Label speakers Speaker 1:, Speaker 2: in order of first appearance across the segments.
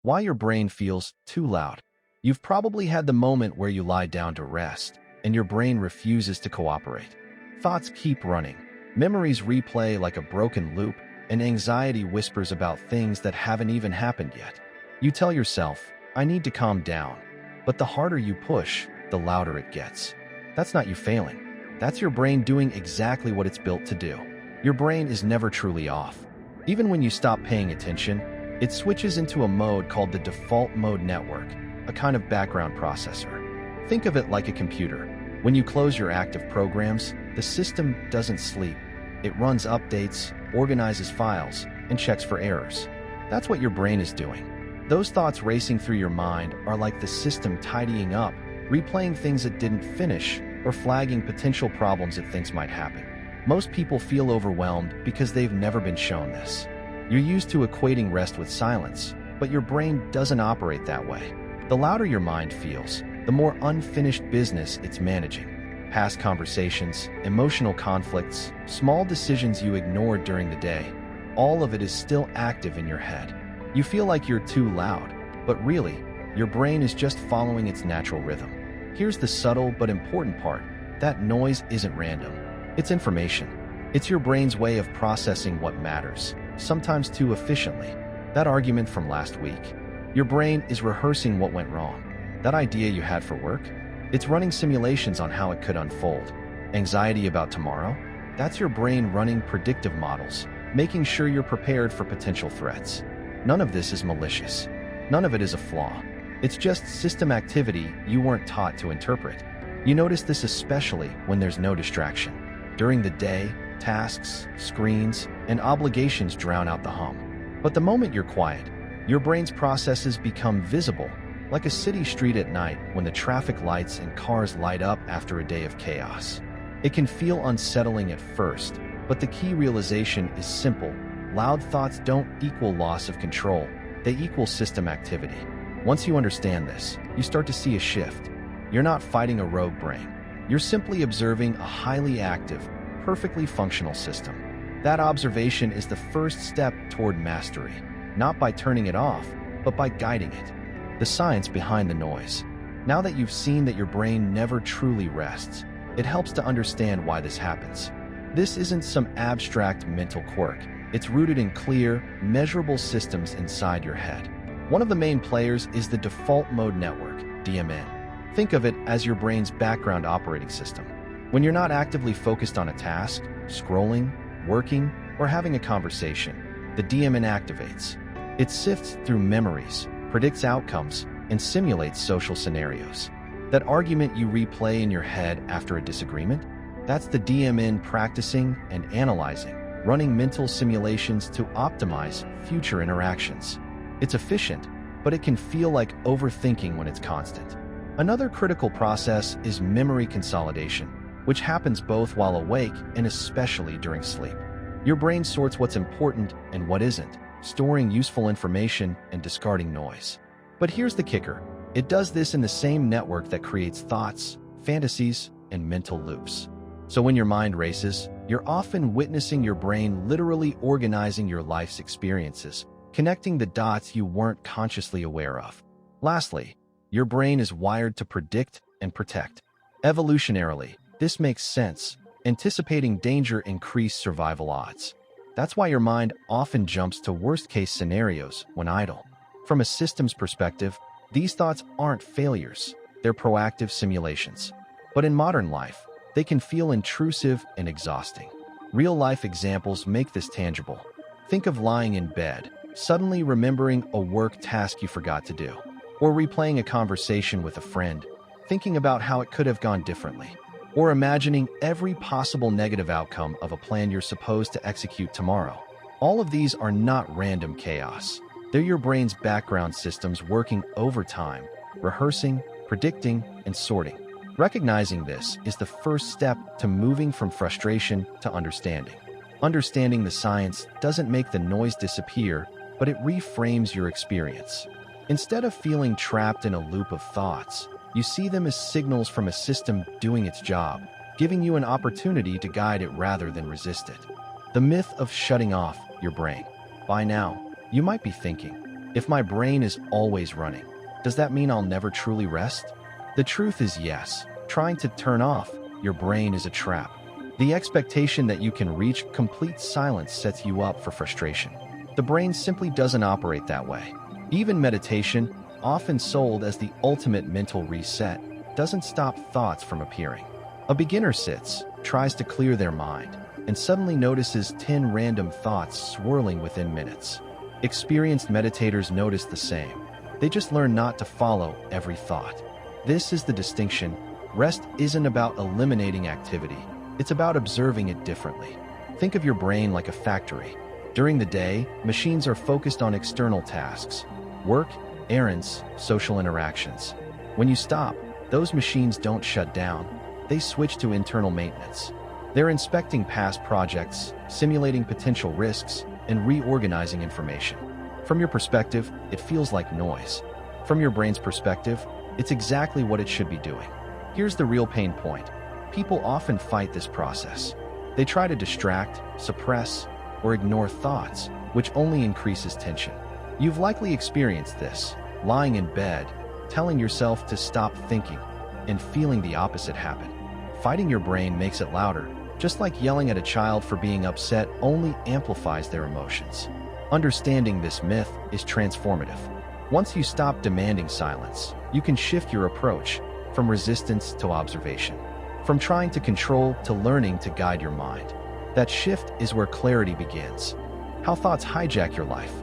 Speaker 1: Why your brain feels too loud. You've probably had the moment where you lie down to rest, and your brain refuses to cooperate. Thoughts keep running, memories replay like a broken loop, and anxiety whispers about things that haven't even happened yet. You tell yourself, I need to calm down, but the harder you push, the louder it gets. That's not you failing. That's your brain doing exactly what it's built to do. Your brain is never truly off. Even when you stop paying attention, it switches into a mode called the default mode network, a kind of background processor. Think of it like a computer. When you close your active programs, the system doesn't sleep. It runs updates, organizes files, and checks for errors. That's what your brain is doing. Those thoughts racing through your mind are like the system tidying up, replaying things it didn't finish, or flagging potential problems it thinks might happen. Most people feel overwhelmed because they've never been shown this. You're used to equating rest with silence, but your brain doesn't operate that way. The louder your mind feels, the more unfinished business it's managing. Past conversations, emotional conflicts, small decisions you ignored during the day, all of it is still active in your head. You feel like you're too loud, but really, your brain is just following its natural rhythm. Here's the subtle but important part. That noise isn't random. It's information. It's your brain's way of processing what matters, sometimes too efficiently. That argument from last week. Your brain is rehearsing what went wrong. That idea you had for work? It's running simulations on how it could unfold. Anxiety about tomorrow? That's your brain running predictive models, making sure you're prepared for potential threats. None of this is malicious. None of it is a flaw. It's just system activity you weren't taught to interpret. You notice this especially when there's no distraction. During the day, tasks, screens, and obligations drown out the hum. But the moment you're quiet, your brain's processes become visible, like a city street at night when the traffic lights and cars light up after a day of chaos. It can feel unsettling at first, but the key realization is simple. Loud thoughts don't equal loss of control, they equal system activity. Once you understand this, you start to see a shift. You're not fighting a rogue brain. You're simply observing a highly active, perfectly functional system. That observation is the first step toward mastery, not by turning it off, but by guiding it. The science behind the noise. Now that you've seen that your brain never truly rests, it helps to understand why this happens. This isn't some abstract mental quirk. It's rooted in clear, measurable systems inside your head. One of the main players is the default mode network, DMN. Think of it as your brain's background operating system. When you're not actively focused on a task, scrolling, working, or having a conversation, the DMN activates. It sifts through memories, predicts outcomes, and simulates social scenarios. That argument you replay in your head after a disagreement? That's the DMN practicing and analyzing, running mental simulations to optimize future interactions. It's efficient, but it can feel like overthinking when it's constant. Another critical process is memory consolidation, which happens both while awake and especially during sleep. Your brain sorts what's important and what isn't, storing useful information and discarding noise. But here's the kicker. It does this in the same network that creates thoughts, fantasies, and mental loops. So when your mind races, you're often witnessing your brain literally organizing your life's experiences, connecting the dots you weren't consciously aware of. Lastly, your brain is wired to predict and protect. Evolutionarily, this makes sense. Anticipating danger increases survival odds. That's why your mind often jumps to worst-case scenarios when idle. From a systems perspective, these thoughts aren't failures, they're proactive simulations. But in modern life, they can feel intrusive and exhausting. Real-life examples make this tangible. Think of lying in bed, suddenly remembering a work task you forgot to do, or replaying a conversation with a friend, thinking about how it could have gone differently, or imagining every possible negative outcome of a plan you're supposed to execute tomorrow. All of these are not random chaos. They're your brain's background systems working overtime, rehearsing, predicting, and sorting. Recognizing this is the first step to moving from frustration to understanding. Understanding the science doesn't make the noise disappear, but it reframes your experience. Instead of feeling trapped in a loop of thoughts, you see them as signals from a system doing its job, giving you an opportunity to guide it rather than resist it. The myth of shutting off your brain. By now, you might be thinking, If my brain is always running, does that mean I'll never truly rest? The truth is yes. Trying to turn off your brain is a trap. The expectation that you can reach complete silence sets you up for frustration. The brain simply doesn't operate that way. Even meditation, often sold as the ultimate mental reset, doesn't stop thoughts from appearing. A beginner sits, tries to clear their mind, and suddenly notices 10 random thoughts swirling within minutes. Experienced meditators notice the same. They just learn not to follow every thought. This is the distinction. Rest isn't about eliminating activity. It's about observing it differently. Think of your brain like a factory. During the day, machines are focused on external tasks, work, errands, social interactions. When you stop, those machines don't shut down. They switch to internal maintenance. They're inspecting past projects, simulating potential risks, and reorganizing information. From your perspective, it feels like noise. From your brain's perspective, it's exactly what it should be doing. Here's the real pain point. People often fight this process. They try to distract, suppress, or ignore thoughts, which only increases tension. You've likely experienced this, lying in bed, telling yourself to stop thinking, and feeling the opposite happen. Fighting your brain makes it louder, just like yelling at a child for being upset only amplifies their emotions. Understanding this myth is transformative. Once you stop demanding silence, you can shift your approach from resistance to observation, from trying to control to learning to guide your mind. That shift is where clarity begins. How thoughts hijack your life.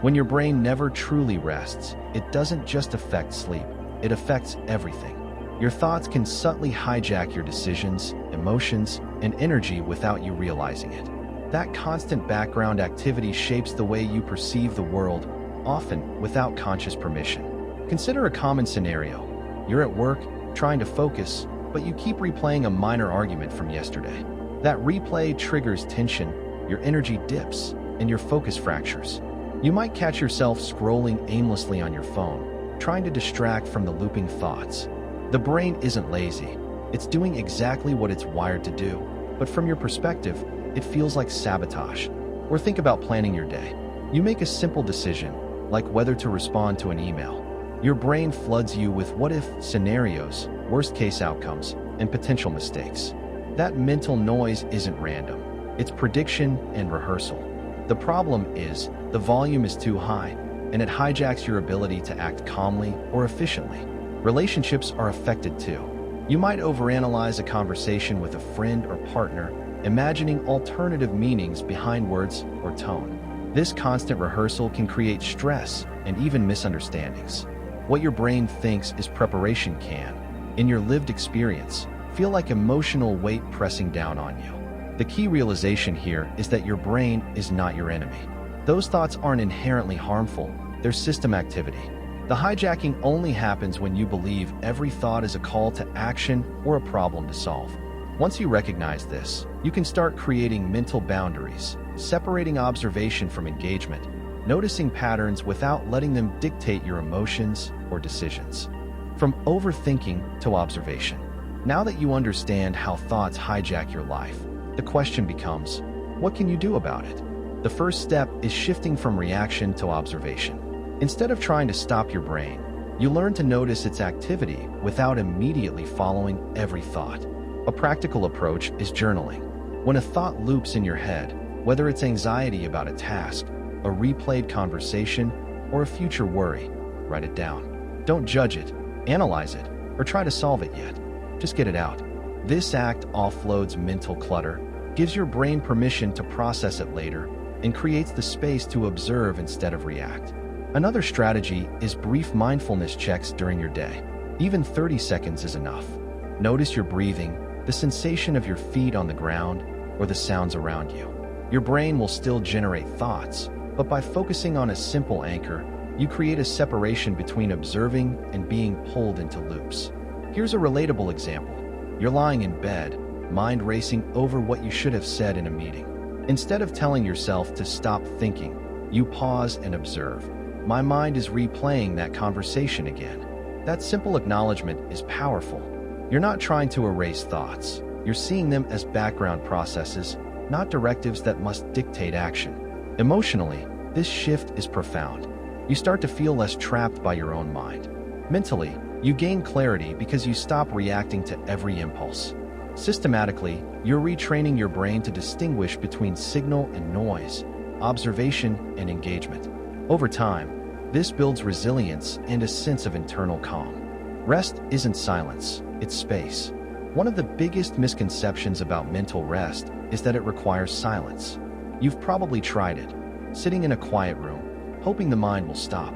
Speaker 1: When your brain never truly rests, it doesn't just affect sleep, it affects everything. Your thoughts can subtly hijack your decisions, emotions, and energy without you realizing it. That constant background activity shapes the way you perceive the world, often without conscious permission. Consider a common scenario. You're at work, trying to focus, but you keep replaying a minor argument from yesterday. That replay triggers tension, your energy dips, and your focus fractures. You might catch yourself scrolling aimlessly on your phone, trying to distract from the looping thoughts. The brain isn't lazy. It's doing exactly what it's wired to do, but from your perspective, it feels like sabotage. Or think about planning your day. You make a simple decision, like whether to respond to an email. Your brain floods you with what-if scenarios, worst-case outcomes, and potential mistakes. That mental noise isn't random. It's prediction and rehearsal. The problem is, the volume is too high, and it hijacks your ability to act calmly or efficiently. Relationships are affected too. You might overanalyze a conversation with a friend or partner, imagining alternative meanings behind words or tone. This constant rehearsal can create stress and even misunderstandings. What your brain thinks is preparation can, in your lived experience, feel like emotional weight pressing down on you. The key realization here is that your brain is not your enemy. Those thoughts aren't inherently harmful, they're system activity. The hijacking only happens when you believe every thought is a call to action or a problem to solve. Once you recognize this, you can start creating mental boundaries, separating observation from engagement, noticing patterns without letting them dictate your emotions or decisions. From overthinking to observation. Now that you understand how thoughts hijack your life, the question becomes, what can you do about it? The first step is shifting from reaction to observation. Instead of trying to stop your brain, you learn to notice its activity without immediately following every thought. A practical approach is journaling. When a thought loops in your head, whether it's anxiety about a task, a replayed conversation, or a future worry, write it down. Don't judge it, analyze it, or try to solve it yet. Just get it out. This act offloads mental clutter, gives your brain permission to process it later, and creates the space to observe instead of react. Another strategy is brief mindfulness checks during your day. Even 30 seconds is enough. Notice your breathing, the sensation of your feet on the ground, or the sounds around you. Your brain will still generate thoughts, but by focusing on a simple anchor, you create a separation between observing and being pulled into loops. Here's a relatable example. You're lying in bed, mind racing over what you should have said in a meeting. Instead of telling yourself to stop thinking, you pause and observe. My mind is replaying that conversation again. That simple acknowledgement is powerful. You're not trying to erase thoughts. You're seeing them as background processes, not directives that must dictate action. Emotionally, this shift is profound. You start to feel less trapped by your own mind. Mentally, you gain clarity because you stop reacting to every impulse. Systematically, you're retraining your brain to distinguish between signal and noise, observation and engagement. Over time, this builds resilience and a sense of internal calm. Rest isn't silence, it's space. One of the biggest misconceptions about mental rest is that it requires silence. You've probably tried it, sitting in a quiet room, hoping the mind will stop.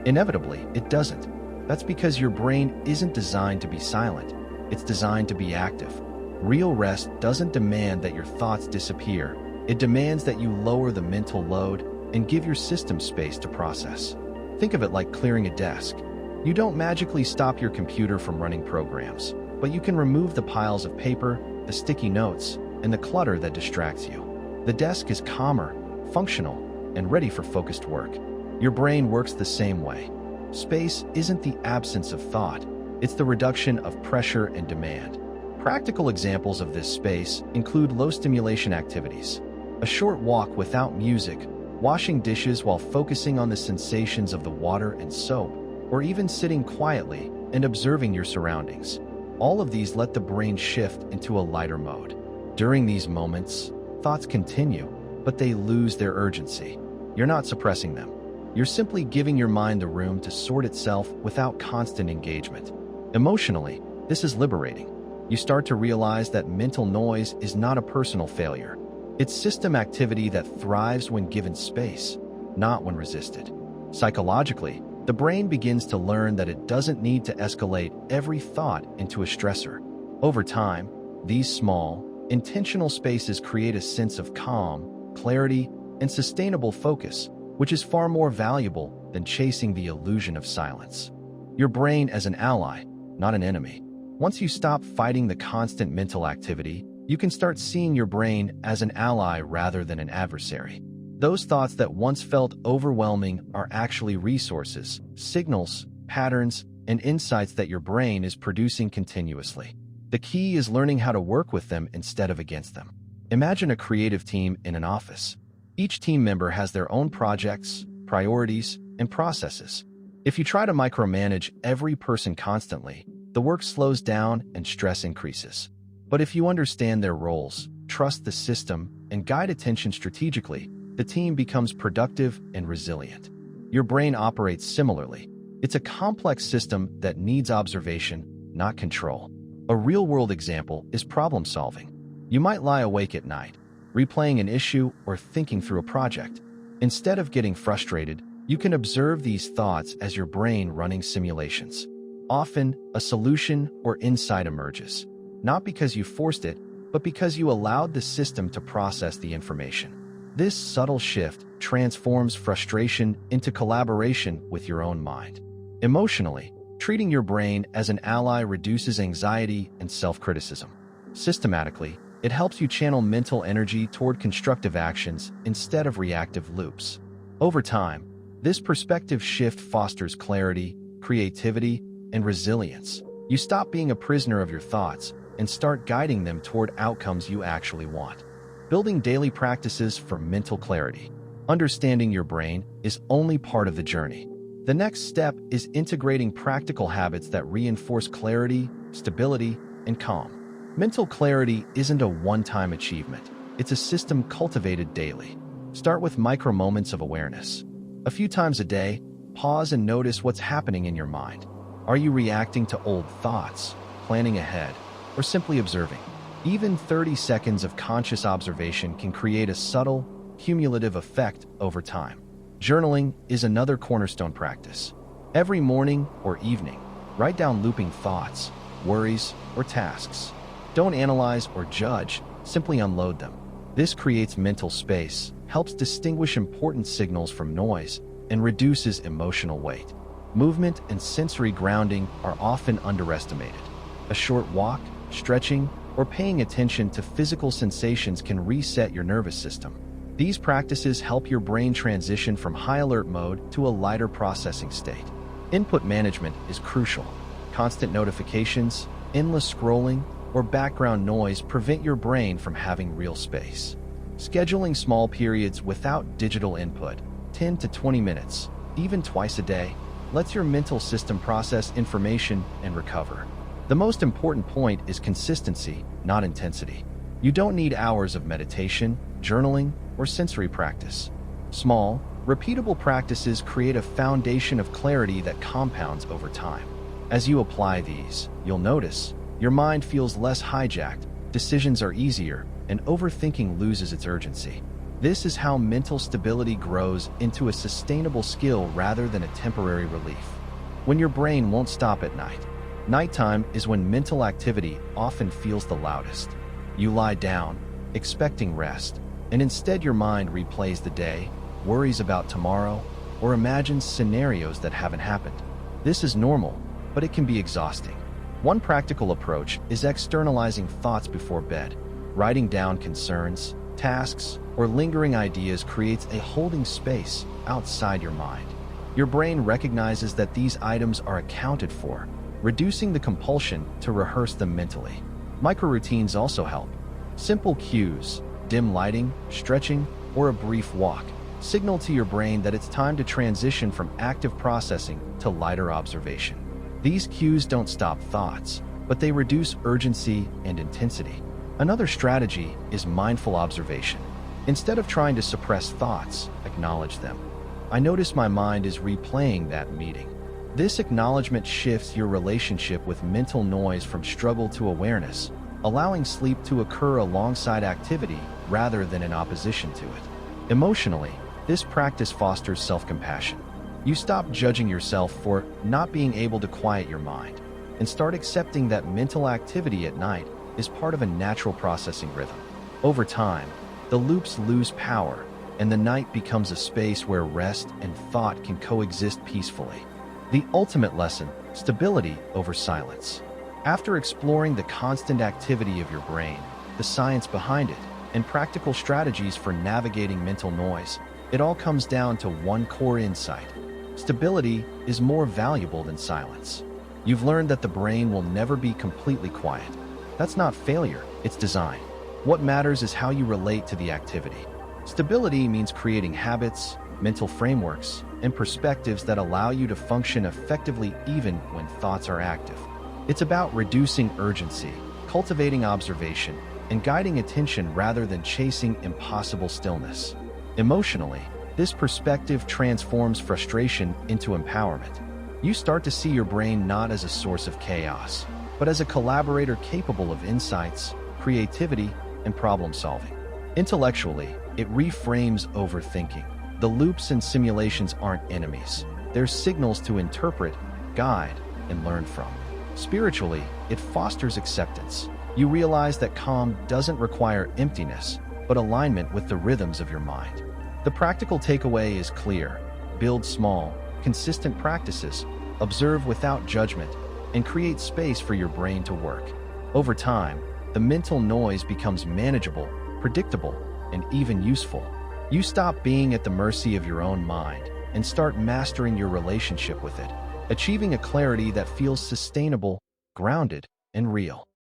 Speaker 1: Inevitably, it doesn't. That's because your brain isn't designed to be silent, it's designed to be active. Real rest doesn't demand that your thoughts disappear. It demands that you lower the mental load and give your system space to process. Think of it like clearing a desk. You don't magically stop your computer from running programs, but you can remove the piles of paper, the sticky notes, and the clutter that distracts you. The desk is calmer, functional, and ready for focused work. Your brain works the same way. Space isn't the absence of thought, it's the reduction of pressure and demand. Practical examples of this space include low-stimulation activities, a short walk without music, washing dishes while focusing on the sensations of the water and soap, or even sitting quietly and observing your surroundings. All of these let the brain shift into a lighter mode. During these moments, thoughts continue, but they lose their urgency. You're not suppressing them. You're simply giving your mind the room to sort itself without constant engagement. Emotionally, this is liberating. You start to realize that mental noise is not a personal failure. It's system activity that thrives when given space, not when resisted. Psychologically, the brain begins to learn that it doesn't need to escalate every thought into a stressor. Over time, these small, intentional spaces create a sense of calm, clarity, and sustainable focus, which is far more valuable than chasing the illusion of silence. Your brain as an ally, not an enemy. Once you stop fighting the constant mental activity, you can start seeing your brain as an ally rather than an adversary. Those thoughts that once felt overwhelming are actually resources, signals, patterns, and insights that your brain is producing continuously. The key is learning how to work with them instead of against them. Imagine a creative team in an office. Each team member has their own projects, priorities, and processes. If you try to micromanage every person constantly, the work slows down and stress increases. But if you understand their roles, trust the system, and guide attention strategically, the team becomes productive and resilient. Your brain operates similarly. It's a complex system that needs observation, not control. A real-world example is problem solving. You might lie awake at night, replaying an issue or thinking through a project. Instead of getting frustrated, you can observe these thoughts as your brain running simulations. Often, a solution or insight emerges, not because you forced it, but because you allowed the system to process the information. This subtle shift transforms frustration into collaboration with your own mind. Emotionally, treating your brain as an ally reduces anxiety and self-criticism. Systematically, it helps you channel mental energy toward constructive actions instead of reactive loops. Over time, this perspective shift fosters clarity, creativity, and resilience. You stop being a prisoner of your thoughts and start guiding them toward outcomes you actually want. Building daily practices for mental clarity. Understanding your brain is only part of the journey. The next step is integrating practical habits that reinforce clarity, stability, and calm. Mental clarity isn't a one-time achievement. It's a system cultivated daily. Start with micro moments of awareness. A few times a day, pause and notice what's happening in your mind. Are you reacting to old thoughts, planning ahead, or simply observing? Even 30 seconds of conscious observation can create a subtle, cumulative effect over time. Journaling is another cornerstone practice. Every morning or evening, write down looping thoughts, worries, or tasks. Don't analyze or judge, simply unload them. This creates mental space, helps distinguish important signals from noise, and reduces emotional weight. Movement and sensory grounding are often underestimated. A short walk, stretching, or paying attention to physical sensations can reset your nervous system. These practices help your brain transition from high alert mode to a lighter processing state. Input management is crucial. Constant notifications, endless scrolling, or background noise prevent your brain from having real space. Scheduling small periods without digital input, 10 to 20 minutes, even twice a day, lets your mental system process information and recover. The most important point is consistency, not intensity. You don't need hours of meditation, journaling, or sensory practice. Small, repeatable practices create a foundation of clarity that compounds over time. As you apply these, you'll notice your mind feels less hijacked, decisions are easier, and overthinking loses its urgency. This is how mental stability grows into a sustainable skill rather than a temporary relief. When your brain won't stop at night. Nighttime is when mental activity often feels the loudest. You lie down, expecting rest, and instead your mind replays the day, worries about tomorrow, or imagines scenarios that haven't happened. This is normal, but it can be exhausting. One practical approach is externalizing thoughts before bed. Writing down concerns, tasks, or lingering ideas creates a holding space outside your mind. Your brain recognizes that these items are accounted for, reducing the compulsion to rehearse them mentally. Microroutines also help. Simple cues, dim lighting, stretching, or a brief walk, signal to your brain that it's time to transition from active processing to lighter observation. These cues don't stop thoughts, but they reduce urgency and intensity. Another strategy is mindful observation. Instead of trying to suppress thoughts, acknowledge them. I notice my mind is replaying that meeting. This acknowledgement shifts your relationship with mental noise from struggle to awareness, allowing sleep to occur alongside activity rather than in opposition to it. Emotionally, this practice fosters self-compassion. You stop judging yourself for not being able to quiet your mind and start accepting that mental activity at night is part of a natural processing rhythm. Over time, the loops lose power, and the night becomes a space where rest and thought can coexist peacefully. The ultimate lesson: stability over silence. After exploring the constant activity of your brain, the science behind it, and practical strategies for navigating mental noise, it all comes down to one core insight: stability is more valuable than silence. You've learned that the brain will never be completely quiet. That's not failure, it's design. What matters is how you relate to the activity. Stability means creating habits, mental frameworks, and perspectives that allow you to function effectively even when thoughts are active. It's about reducing urgency, cultivating observation, and guiding attention rather than chasing impossible stillness. Emotionally, this perspective transforms frustration into empowerment. You start to see your brain not as a source of chaos, but as a collaborator capable of insights, creativity, and problem-solving. Intellectually, it reframes overthinking. The loops and simulations aren't enemies. They're signals to interpret, guide, and learn from. Spiritually, it fosters acceptance. You realize that calm doesn't require emptiness, but alignment with the rhythms of your mind. The practical takeaway is clear: build small, consistent practices, observe without judgment, and create space for your brain to work. Over time, the mental noise becomes manageable, predictable, and even useful. You stop being at the mercy of your own mind and start mastering your relationship with it, achieving a clarity that feels sustainable, grounded, and real.